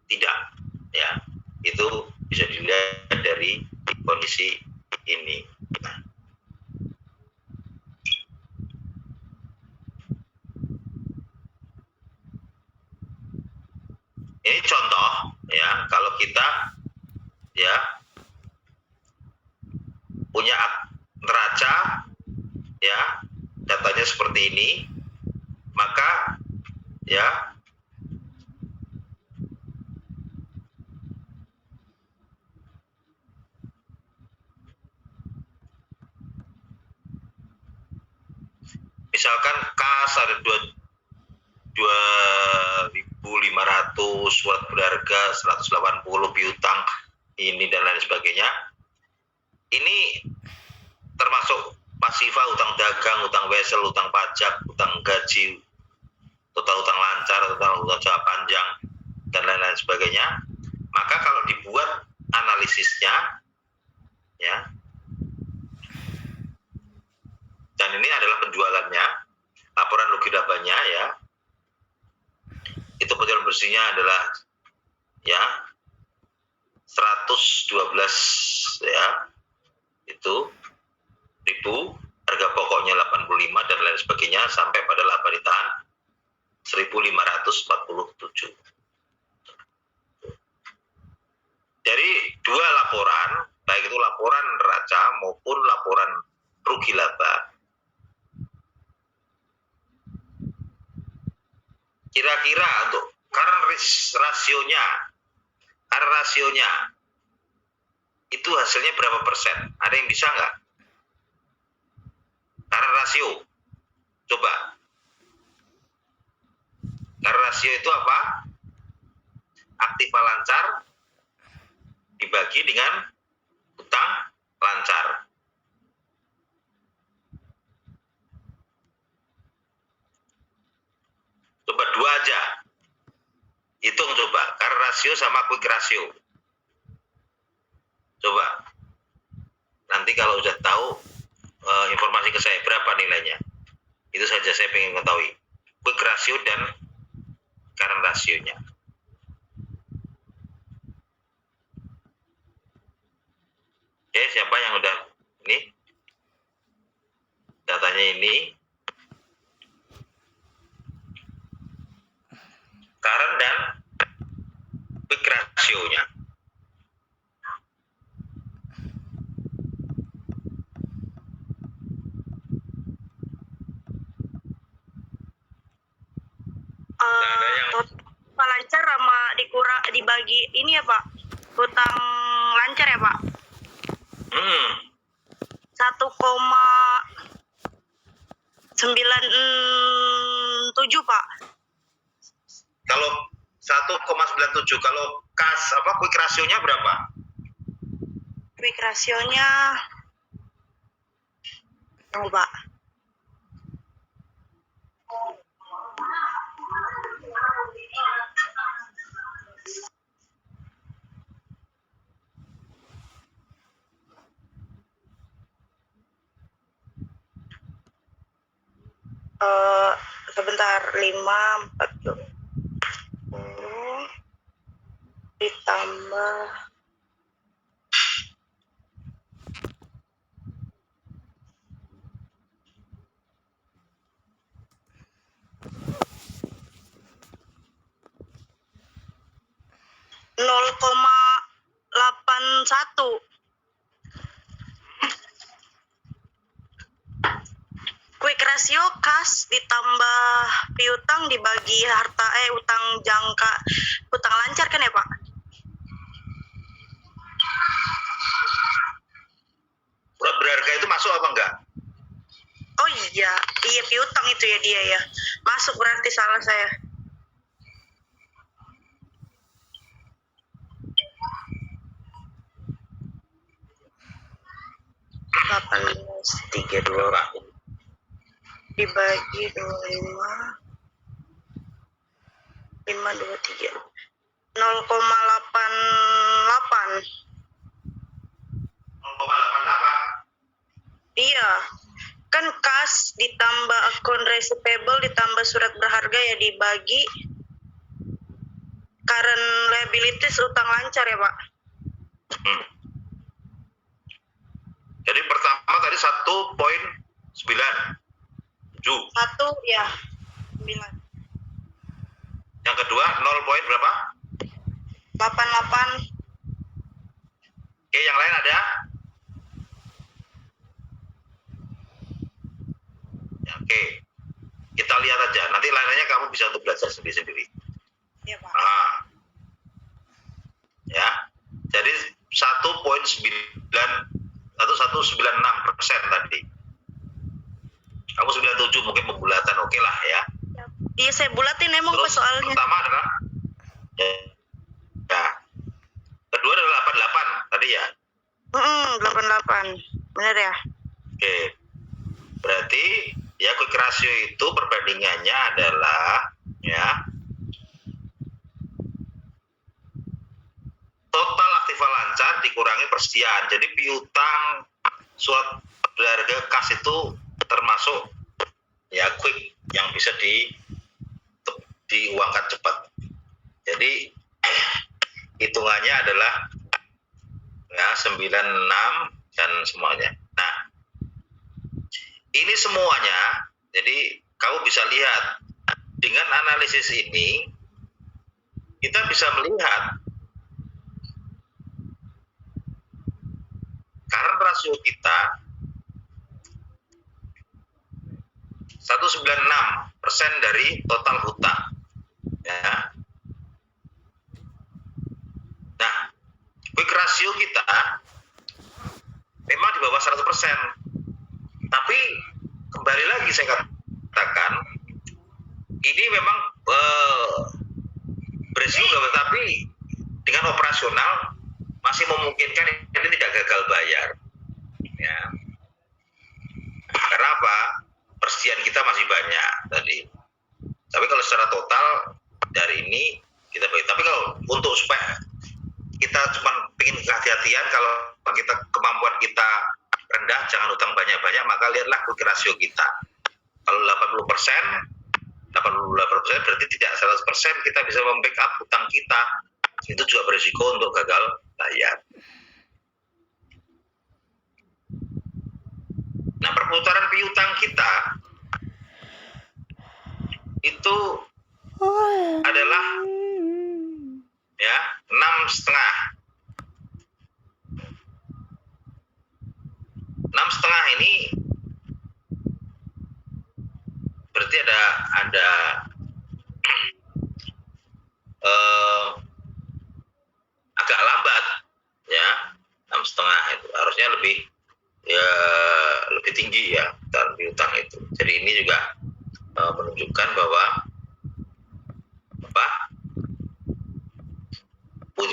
tidak, ya. Itu bisa dilihat dari kondisi ini. Nah, ini contoh, ya, kalau kita, ya, punya neraca, ya, datanya seperti ini, maka, ya, misalkan kas ada 2.500, surat berharga 180, piutang ini dan lain sebagainya. Ini termasuk pasifa, utang dagang, utang wesel, utang pajak, utang gaji, total utang lancar, total utang jangka panjang, dan lain-lain sebagainya. Maka kalau dibuat analisisnya, ya, dan ini adalah penjualannya, laporan rugi labanya, ya, itu penjualan bersihnya adalah, ya, 112, ya, itu ribu, harga pokoknya 85 dan lain sebagainya, sampai pada laba ditahan 1.547. Dari dua laporan, baik itu laporan neraca maupun laporan rugi laba, kira-kira untuk current rasionya itu hasilnya berapa persen? Ada yang bisa nggak? Current rasio, coba. Current rasio itu apa? Aktiva lancar dibagi dengan utang lancar. Coba dua aja. Hitung coba, current rasio sama quick rasio. Coba. Nanti kalau udah tahu informasi ke saya berapa nilainya. Itu saja saya ingin mengetahui. Quick rasio dan current rasionya. Oke, siapa yang udah ini? Datanya ini. Current dan quick rasionya. Pak lancar sama dibagi ini ya Pak, utang lancar ya Pak. 1,97 Pak. Kalau 1,97, kalau kas quick rasionya berapa? Quick rasionya Pak. Sebentar, 540 ditambah 0,81. Quick rasio kas ditambah piutang dibagi utang lancar kan ya Pak? Surat berharga itu masuk apa enggak? Oh iya piutang itu ya dia ya. Masuk berarti, salah saya. Delapan 32 dibagi 25 523 0,88. 0,88. Iya, kan kas ditambah akun receivable ditambah surat berharga ya dibagi current liabilities utang lancar ya Pak. Jadi pertama tadi 1,9. 1 ya 9. Yang kedua 0 poin berapa? 88. Oke, yang lain ada? Ya, oke. Kita lihat aja. Nanti lainnya kamu bisa untuk belajar sendiri-sendiri. Iya Pak. Nah, ya. Jadi 1,96% tadi. Kamu 97 mungkin pembulatan, oke lah ya. Iya saya bulatin emang Pak Terus soalnya. pertama adalah ya. Kedua adalah 88 tadi ya. 88. Benar ya? Oke. Berarti ya quick ratio itu perbandingannya adalah ya total aktiva lancar dikurangi persediaan. Jadi piutang surat berharga kas itu termasuk ya quick yang bisa diuangkan cepat. Jadi hitungannya adalah ya 96 dan semuanya. Nah, ini semuanya, jadi kamu bisa lihat dengan analisis ini kita bisa melihat current rasio kita 196% dari total hutang. Ya. Nah, quick ratio kita memang di bawah 100%. Tapi kembali lagi saya katakan, ini memang beresiko, tapi dengan operasional masih memungkinkan ini tidak gagal bayar. Ya. Karena apa? Persediaan kita masih banyak tadi. Tapi kalau secara total dari ini kita bagi. Tapi kalau untuk supaya kita cuma ingin kehati-hatian, kalau kita kemampuan kita rendah, jangan utang banyak-banyak, maka lihatlah quick ratio kita. Kalau 88% berarti tidak 100% kita bisa membackup utang kita. Itu juga berisiko untuk gagal bayar. Nah, perputaran piutang kita itu adalah ya 6,5. 6,5 ini berarti ada agak lambat ya. 6,5 itu harusnya lebih tinggi ya piutang itu. Jadi ini juga menunjukkan bahwa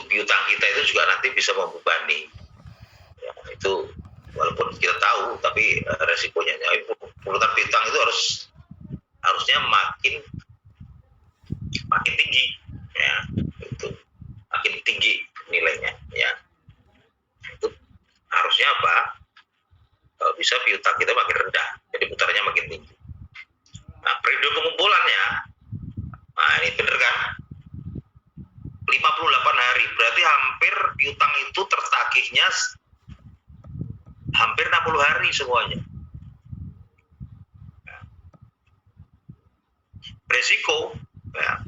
piutang kita itu juga nanti bisa membebani ya, itu walaupun kita tahu tapi resikonya pengurutan piutang itu harusnya makin tinggi ya, itu makin tinggi nilainya ya. Itu harusnya apa? Kalau bisa piutang kita makin rendah, jadi putarannya makin tinggi. Nah, periode pengumpulannya, nah ini bener kan? 58 hari, berarti hampir piutang itu tertagihnya hampir 60 hari semuanya. Nah, resiko, ya.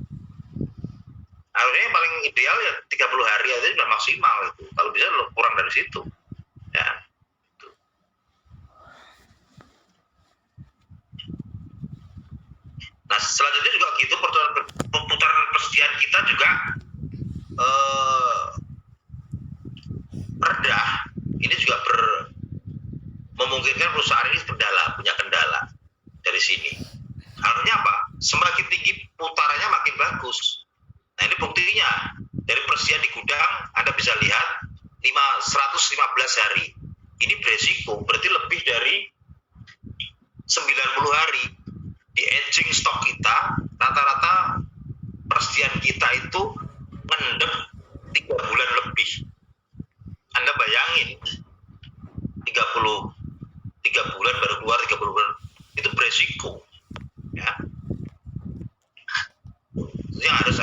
Harusnya yang paling ideal ya 30 hari aja sudah maksimal itu. Kalau bisa kurang dari situ. Ya. Nah, selanjutnya juga gitu, perputaran persediaan kita juga rendah. Ini juga memungkinkan perusahaan ini punya kendala dari sini. Artinya apa? Semakin tinggi putarannya makin bagus. Nah, ini buktinya dari persediaan di gudang Anda bisa lihat 115 hari. Ini beresiko, berarti lebih dari 90 hari. Di aging stok kita, rata-rata persediaan kita itu ngendep 3 bulan lebih. Anda bayangin 30 3 bulan baru keluar, 3 bulan itu beresiko ya. Yang harus